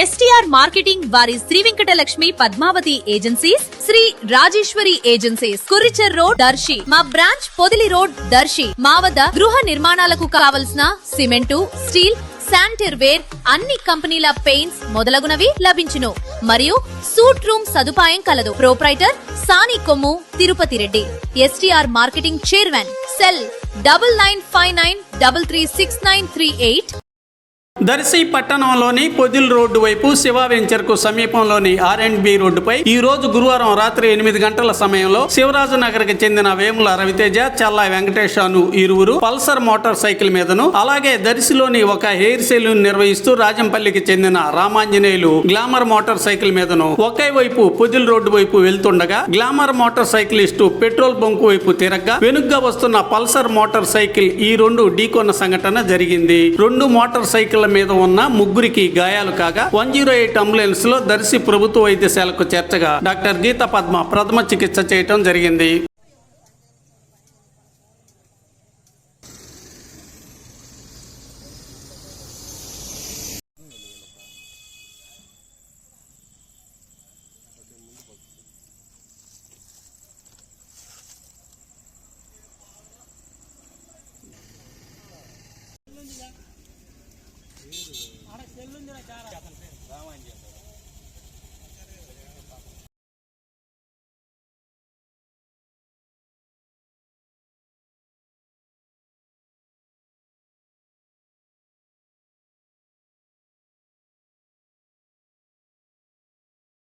STR marketing వారి Sri Venkatalakshmi Padmavathi agencies, Sri Rajeswari agencies, Kuricher road Darsi, మా branch Podili road Darsi. మా వద్ద గృహ నిర్మాణాలకు కావలసిన సిమెంటు, స్టీల్, శానిటరీ వేర్, అన్ని కంపెనీల పెయింట్స్ మొదలగునవి లభించును. మరియు సూట్ రూమ్ సదుపాయం కలదు. Proprietor Sani Kommu Tirupati Reddy. STR marketing chairman. Cell 9959336938. Darsi పట్టణంలోని పొదిల్ రోడ్డు వైపు శివ వెంచర్ కు సమీపంలోని R&B రోడ్డుపై ఈ రోజు గురువారం రాత్రి 8 గంటల సమయంలో శివరాజు నగర్ కి చెందిన వేముల రవితేజ, చల్లా వెంకటేష్ అను ఇరువురు పల్సర్ మోటార్ సైకిల్ మీదను, అలాగే దర్శిలోని ఒక హెయిర్ సెలూన్ నిర్వహిస్తూ రాజంపల్లికి చెందిన రామాంజనేయులు గ్లామర్ మోటార్ సైకిల్ మీదను ఒకే వైపు పొదిల్ రోడ్డు వైపు వెళ్తుండగా glamour motor cyclist petrol bunk వైపు తిరగ్గా వెనుగ్గా వస్తున్న పల్సర్ మోటార్ సైకిల్ ఈ రెండు ఢీకొన్న సంఘటన జరిగింది. రెండు మోటార్ సైకిల్ మీద ఉన్న ముగ్గురికి గాయాలు కాగా 108 అంబులెన్స్ లో దర్శి ప్రభుత్వ వైద్యశాలకు చేర్చగా డాక్టర్ గీత పద్మ ప్రథమ చికిత్స చేయటం జరిగింది.